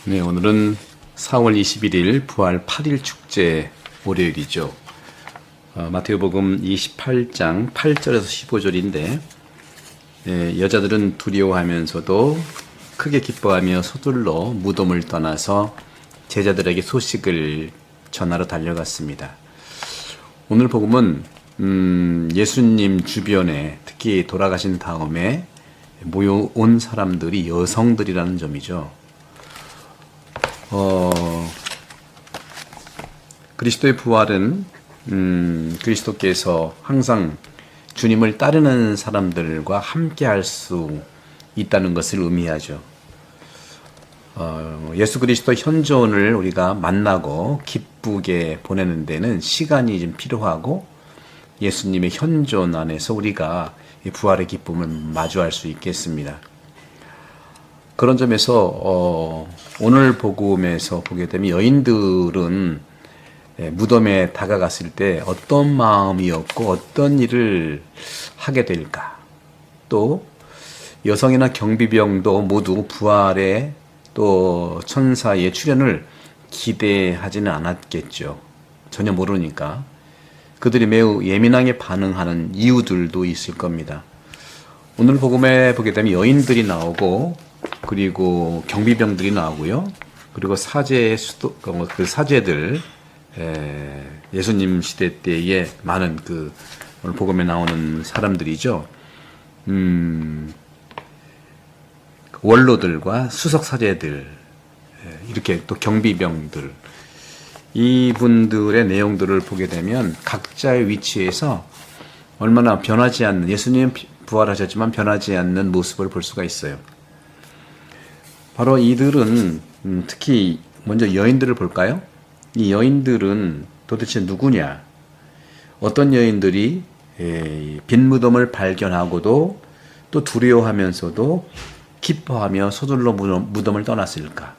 네, 오늘은 4월 21일 부활 8일 축제 월요일이죠. 마태복음 28장 8절에서 15절인데 여자들은 두려워하면서도 크게 기뻐하며 서둘러 무덤을 떠나서 제자들에게 소식을 전하러 달려갔습니다. 오늘 복음은 예수님 주변에 특히 돌아가신 다음에 모여온 사람들이 여성들이라는 점이죠. 그리스도의 부활은 그리스도께서 항상 주님을 따르는 사람들과 함께 할 수 있다는 것을 의미하죠. 예수 그리스도 현존을 우리가 만나고 기쁘게 보내는 데는 시간이 좀 필요하고 예수님의 현존 안에서 우리가 이 부활의 기쁨을 마주할 수 있겠습니다. 그런 점에서 오늘 복음에서 보게 되면 여인들은 무덤에 다가갔을 때 어떤 마음이었고 어떤 일을 하게 될까? 또 여성이나 경비병도 모두 부활의 또 천사의 출현을 기대하지는 않았겠죠. 전혀 모르니까. 그들이 매우 예민하게 반응하는 이유들도 있을 겁니다. 오늘 복음에 보게 되면 여인들이 나오고 그리고 경비병들이 나오고요. 그리고 그 사제들, 예수님 시대 때에 많은 오늘 복음에 나오는 사람들이죠. 원로들과 수석 사제들, 이렇게 또 경비병들, 이분들의 내용들을 보게 되면 각자의 위치에서 얼마나 변하지 않는, 예수님 부활하셨지만 변하지 않는 모습을 볼 수가 있어요. 바로 이들은 특히 먼저 여인들을 볼까요? 이 여인들은 도대체 누구냐? 어떤 여인들이 빈 무덤을 발견하고도 또 두려워하면서도 기뻐하며 서둘러 무덤을 떠났을까?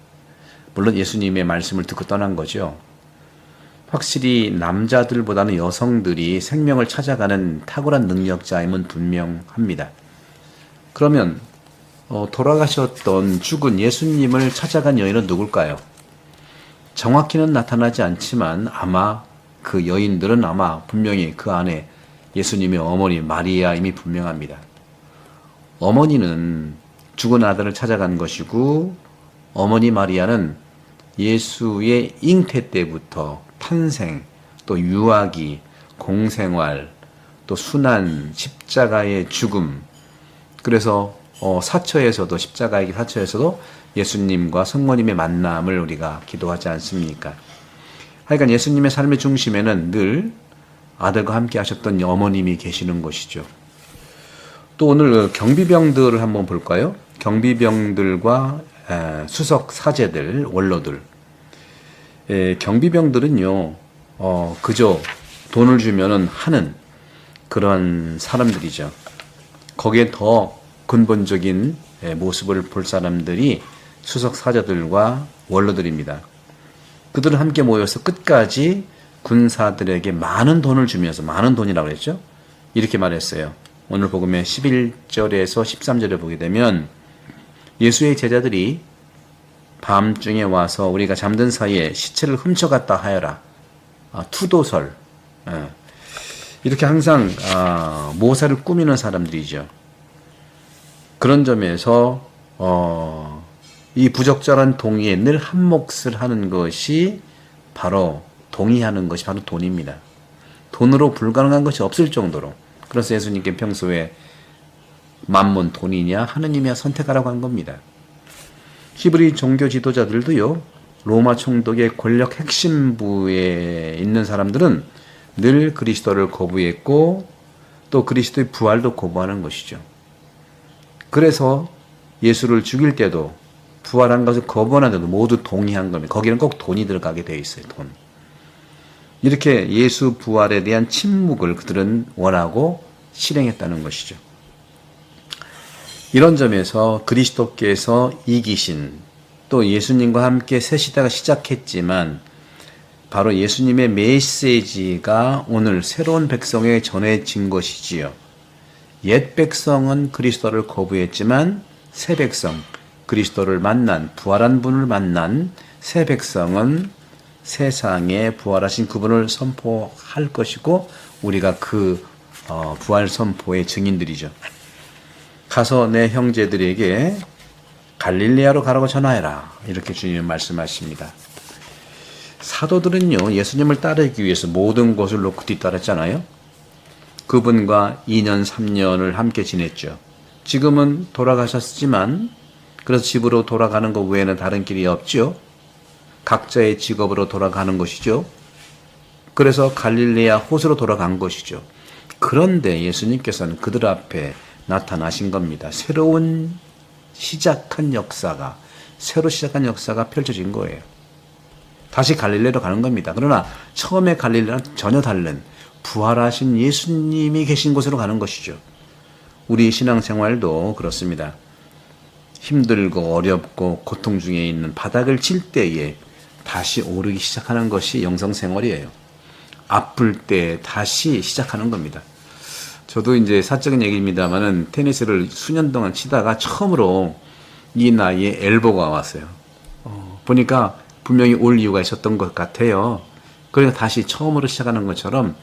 물론 예수님의 말씀을 듣고 떠난 거죠. 확실히 남자들보다는 여성들이 생명을 찾아가는 탁월한 능력자임은 분명합니다. 그러면 돌아가셨던 죽은 예수님을 찾아간 여인은 누굴까요? 정확히는 나타나지 않지만 아마 그 여인들은 분명히 그 안에 예수님의 어머니 마리아임이 분명합니다. 어머니는 죽은 아들을 찾아간 것이고 어머니 마리아는 예수의 잉태 때부터 탄생, 또 유아기, 공생활, 또 순환, 십자가의 죽음, 그래서 사처에서도 십자가의 사처에서도 예수님과 성모님의 만남을 우리가 기도하지 않습니까? 하여간 예수님의 삶의 중심에는 늘 아들과 함께 하셨던 어머님이 계시는 것이죠. 또 오늘 경비병들을 한번 볼까요? 경비병들과 수석 사제들, 원로들. 경비병들은요, 그저 돈을 주면은 하는 그런 사람들이죠. 거기에 더 근본적인 모습을 볼 사람들이 수석 사제들과 원로들입니다. 그들은 함께 모여서 끝까지 군사들에게 많은 돈을 주면서, 많은 돈이라고 했죠? 이렇게 말했어요. 오늘 복음의 11절에서 13절에 보게 되면 예수의 제자들이 밤중에 와서 우리가 잠든 사이에 시체를 훔쳐갔다 하여라. 투도설. 이렇게 항상 모사를 꾸미는 사람들이죠. 그런 점에서 이 부적절한 동의에 늘 한 몫을 하는 것이 바로 동의하는 것이 바로 돈입니다. 돈으로 불가능한 것이 없을 정도로. 그래서 예수님께 평소에 만몬 돈이냐 하느님이야 선택하라고 한 겁니다. 히브리 종교 지도자들도요, 로마 총독의 권력 핵심부에 있는 사람들은 늘 그리스도를 거부했고 또 그리스도의 부활도 거부하는 것이죠. 그래서 예수를 죽일 때도 부활한 것을 거부하는데도 모두 동의한 겁니다. 거기는 꼭 돈이 들어가게 되어 있어요. 돈. 이렇게 예수 부활에 대한 침묵을 그들은 원하고 실행했다는 것이죠. 이런 점에서 그리스도께서 이기신, 또 예수님과 함께 새 시대가 시작했지만 바로 예수님의 메시지가 오늘 새로운 백성에 전해진 것이지요. 옛 백성은 그리스도를 거부했지만 새 백성, 그리스도를 만난 부활한 분을 만난 새 백성은 세상에 부활하신 그분을 선포할 것이고 우리가 그 부활 선포의 증인들이죠. 가서 내 형제들에게 갈릴레아로 가라고 전하여라. 이렇게 주님은 말씀하십니다. 사도들은요, 예수님을 따르기 위해서 모든 것을 놓고 뒤따랐잖아요. 그분과 2년, 3년을 함께 지냈죠. 지금은 돌아가셨지만, 그래서 집으로 돌아가는 것 외에는 다른 길이 없죠. 각자의 직업으로 돌아가는 것이죠. 그래서 갈릴레아 호수로 돌아간 것이죠. 그런데 예수님께서는 그들 앞에 나타나신 겁니다. 새로 시작한 역사가 펼쳐진 거예요. 다시 갈릴레로 가는 겁니다. 그러나 처음에 갈릴레랑 전혀 다른 부활하신 예수님이 계신 곳으로 가는 것이죠. 우리 신앙생활도 그렇습니다. 힘들고 어렵고 고통 중에 있는 바닥을 칠 때에 다시 오르기 시작하는 것이 영성생활이에요. 아플 때 다시 시작하는 겁니다. 저도 이제 사적인 얘기입니다만은 테니스를 수년 동안 치다가 처음으로 이 나이에 엘보가 왔어요. 보니까 분명히 올 이유가 있었던 것 같아요. 그래서 다시 처음으로 시작하는 것처럼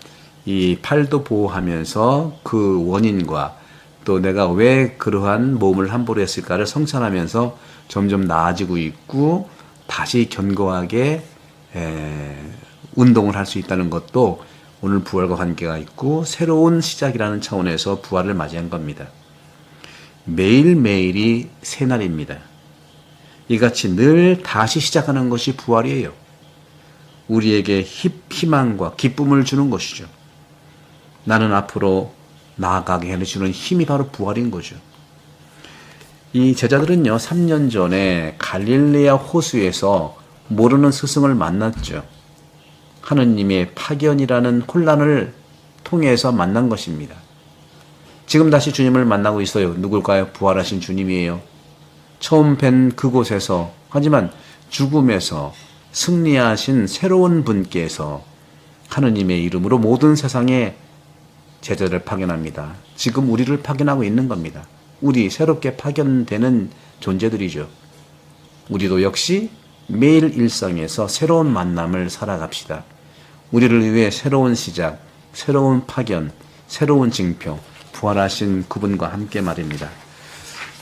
이 팔도 보호하면서 그 원인과 또 내가 왜 그러한 몸을 함부로 했을까를 성찰하면서 점점 나아지고 있고 다시 견고하게 운동을 할 수 있다는 것도 오늘 부활과 관계가 있고 새로운 시작이라는 차원에서 부활을 맞이한 겁니다. 매일매일이 새날입니다. 이같이 늘 다시 시작하는 것이 부활이에요. 우리에게 희망과 기쁨을 주는 것이죠. 나는 앞으로 나아가게 해주는 힘이 바로 부활인 거죠. 이 제자들은요, 3년 전에 갈릴레아 호수에서 모르는 스승을 만났죠. 하느님의 파견이라는 혼란을 통해서 만난 것입니다. 지금 다시 주님을 만나고 있어요. 누굴까요? 부활하신 주님이에요. 처음 뵌 그곳에서, 하지만 죽음에서 승리하신 새로운 분께서 하느님의 이름으로 모든 세상에 제자를 파견합니다. 지금 우리를 파견하고 있는 겁니다. 우리 새롭게 파견되는 존재들이죠. 우리도 역시 매일 일상에서 새로운 만남을 살아갑시다. 우리를 위해 새로운 시작, 새로운 파견, 새로운 징표, 부활하신 그분과 함께 말입니다.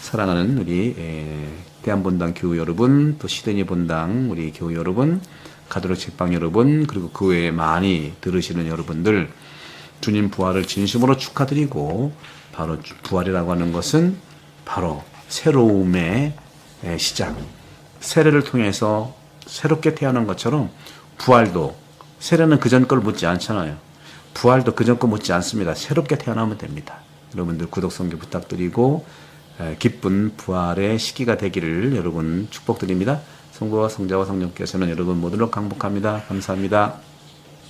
사랑하는 우리 대한본당 교우 여러분, 또 시드니 본당 우리 교우 여러분, 가톨릭 책방 여러분, 그리고 그 외에 많이 들으시는 여러분들, 주님 부활을 진심으로 축하드리고, 바로 부활이라고 하는 것은 바로 새로움의 시작, 세례를 통해서 새롭게 태어난 것처럼 부활도, 세례는 그전 걸 묻지 않잖아요. 부활도 그전 거 묻지 않습니다. 새롭게 태어나면 됩니다. 여러분들 구독 선교 부탁드리고 기쁜 부활의 시기가 되기를 여러분 축복드립니다. 성부와 성자와 성령께서는 여러분 모두를 강복합니다. 감사합니다.